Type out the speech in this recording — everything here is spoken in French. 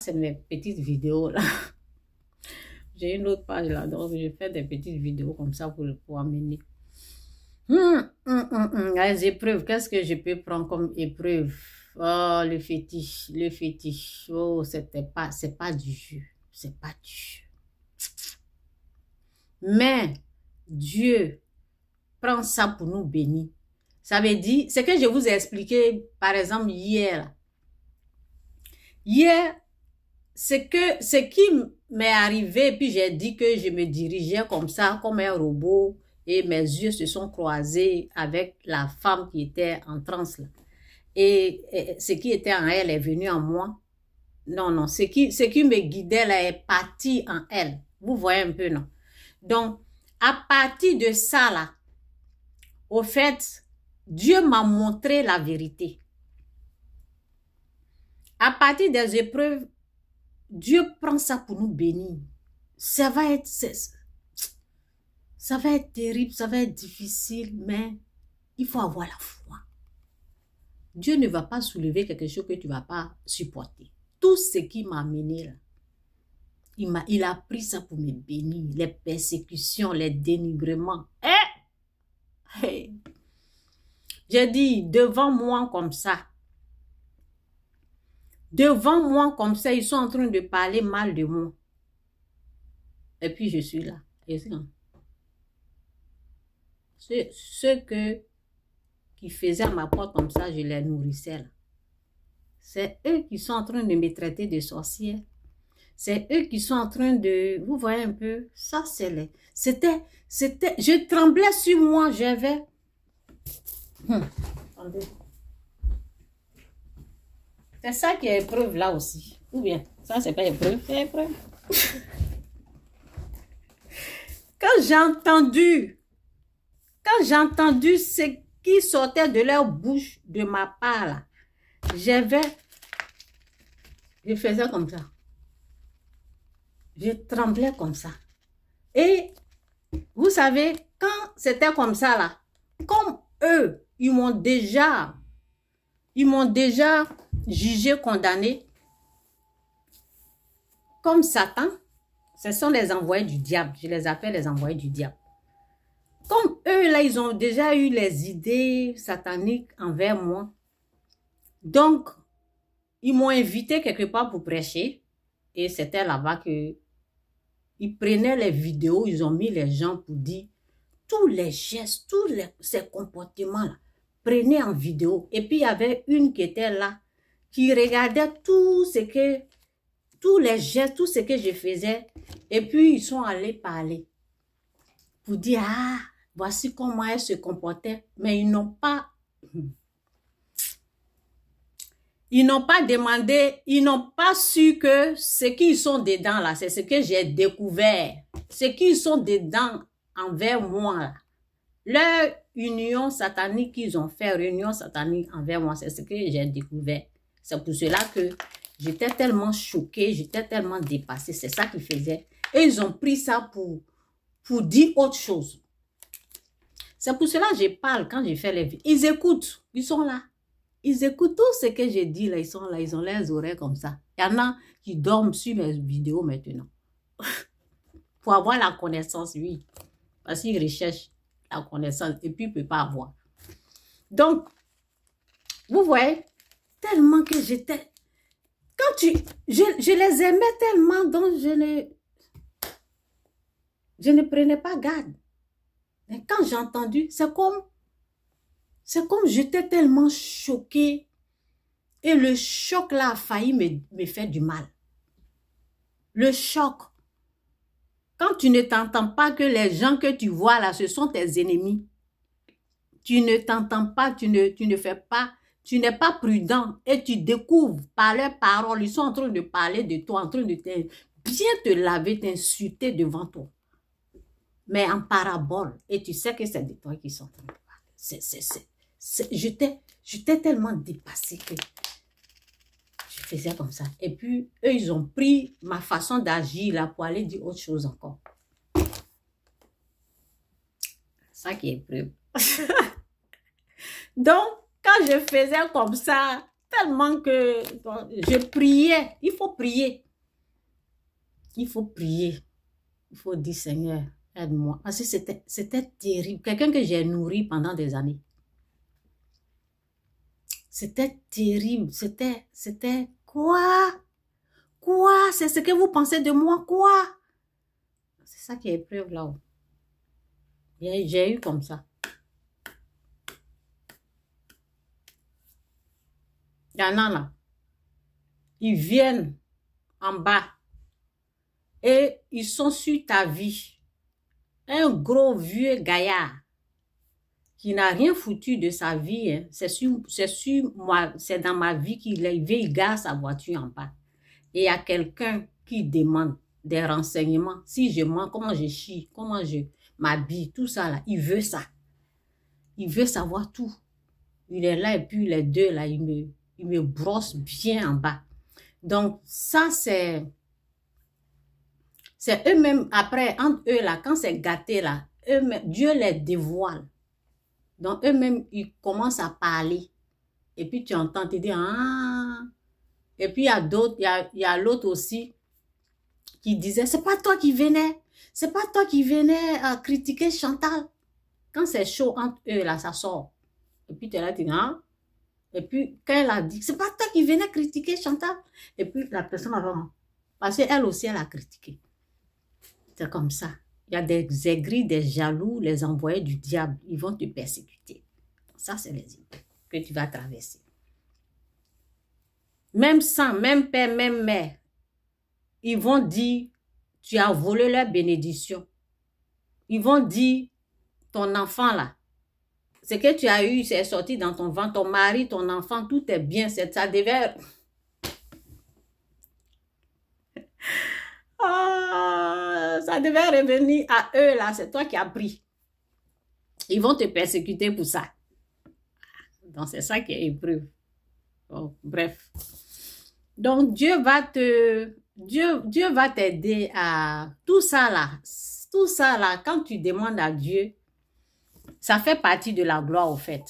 c'est mes petites vidéos là. J'ai une autre page là, donc je fais des petites vidéos comme ça pour amener. Les épreuves, qu'est-ce que je peux prendre comme épreuve? Oh, le fétiche, le fétiche. Oh, c'est pas du jeu. C'est pas du jeu. Mais Dieu prend ça pour nous bénir. Ça veut dire, c'est que je vous ai expliqué, par exemple, hier. Hier, ce qui m'est arrivé, puis j'ai dit que je me dirigeais comme ça, comme un robot, et mes yeux se sont croisés avec la femme qui était en transe là. Et ce qui était en elle est venu en moi. Non, non, ce qui me guidait là est parti en elle. Vous voyez un peu, non? Donc, à partir de ça là, au fait, Dieu m'a montré la vérité. À partir des épreuves, Dieu prend ça pour nous bénir. Ça va être terrible, ça va être difficile, mais il faut avoir la foi. Dieu ne va pas soulever quelque chose que tu ne vas pas supporter. Tout ce qui m'a amené là, il a pris ça pour me bénir. Les persécutions, les dénigrements. J'ai dit, devant moi comme ça, ils sont en train de parler mal de moi. Et puis je suis là. Ceux qui faisaient ma porte comme ça, je les nourrissais là. C'est eux qui sont en train de me traiter de sorcière. C'est eux qui sont en train de... Vous voyez un peu? Ça, c'est C'était... Je tremblais sur moi, j'avais... C'est ça qui est épreuve là aussi. Ou bien, ça, c'est pas épreuve, c'est épreuve. Quand j'ai entendu ce qui sortait de leur bouche, de ma part là, je faisais comme ça. Je tremblais comme ça. Et vous savez, quand c'était comme ça là, comme eux, ils m'ont déjà jugé, condamné, comme Satan, ce sont les envoyés du diable. Je les appelle les envoyés du diable. Comme eux là, ils ont déjà eu les idées sataniques envers moi. Donc, ils m'ont invité quelque part pour prêcher. Et c'était là-bas que ils prenaient les vidéos, ils ont mis les gens pour dire tous les gestes, ces comportements-là, prenez en vidéo. Et puis, il y avait une qui était là, qui regardait tous les gestes, tout ce que je faisais. Et puis, ils sont allés parler pour dire, ah, voici comment elle se comportait. Mais ils n'ont pas demandé, ils n'ont pas su que ce qu'ils sont dedans là, c'est ce que j'ai découvert. Ce qu'ils sont dedans envers moi là. Leur union satanique qu'ils ont fait, réunion satanique envers moi, c'est ce que j'ai découvert. C'est pour cela que j'étais tellement choquée, j'étais tellement dépassée. C'est ça qu'ils faisaient. Et ils ont pris ça pour dire autre chose. C'est pour cela que je parle quand je fais les vidéos. Ils écoutent, ils sont là. Ils écoutent tout ce que je dis là, ils sont là, ils ont les oreilles comme ça. Il y en a qui dorment sur mes vidéos maintenant. Pour avoir la connaissance, oui. Parce qu'ils recherchent la connaissance et puis ils ne peuvent pas avoir. Donc, vous voyez, tellement que j'étais... Je les aimais tellement, donc je ne prenais pas garde. Mais quand j'ai entendu, c'est comme j'étais tellement choquée. Et le choc là a failli me faire du mal. Le choc. Quand tu ne t'entends pas que les gens que tu vois là, ce sont tes ennemis. Tu ne t'entends pas, tu ne fais pas, tu n'es pas prudent et tu découvres par leurs paroles, ils sont en train de parler de toi, en train de bien te laver, t'insulter devant toi. Mais en parabole, et tu sais que c'est de toi qui sont en train de parler. J'étais tellement dépassée que je faisais comme ça. Et puis, eux, ils ont pris ma façon d'agir là pour aller dire autre chose encore. Ça qui est preuve. Donc, quand je faisais comme ça, tellement que je priais. Il faut prier. Il faut prier. Il faut dire, Seigneur, aide-moi. Parce que c'était terrible. Quelqu'un que j'ai nourri pendant des années. C'était terrible. C'était quoi? Quoi? C'est ce que vous pensez de moi? Quoi? C'est ça qui est épreuve là-haut. J'ai eu comme ça. Il y en a là. Ils viennent en bas et ils sont sur ta vie. Un gros vieux gaillard qui n'a rien foutu de sa vie. Hein. C'est sur moi, c'est dans ma vie il garde sa voiture en bas. Et il y a quelqu'un qui demande des renseignements. Si je mens, comment je chie, comment je m'habille, tout ça là. Il veut ça. Il veut savoir tout. Il est là et puis les deux là, il me brosse bien en bas. Donc ça c'est eux-mêmes après, entre eux là, quand c'est gâté là, Dieu les dévoile. Donc eux-mêmes, ils commencent à parler. Et puis tu entends te dire, ah. Et puis il y a d'autres, il y a l'autre aussi qui disait, c'est pas toi qui venais critiquer Chantal. Quand c'est chaud entre eux là, ça sort. Et puis tu es là, tu dis, ah. Et puis quand elle a dit, c'est pas toi qui venais critiquer Chantal. Et puis la personne a dit, parce qu'elle aussi, elle a critiqué. C'est comme ça. Il y a des aigris, des jaloux, les envoyés du diable. Ils vont te persécuter. Ça, c'est les épreuves que tu vas traverser. Même sang, même père, même mère, ils vont dire, tu as volé leur bénédiction. Ils vont dire, ton enfant là, ce que tu as eu, c'est sorti dans ton ventre, ton mari, ton enfant, tout est bien. Ça devait... ça devait revenir à eux là, c'est toi qui as pris. Ils vont te persécuter pour ça. Donc c'est ça qui est épreuve. Bon, bref. Donc Dieu va t'aider à tout ça là, quand tu demandes à Dieu, ça fait partie de la gloire au fait.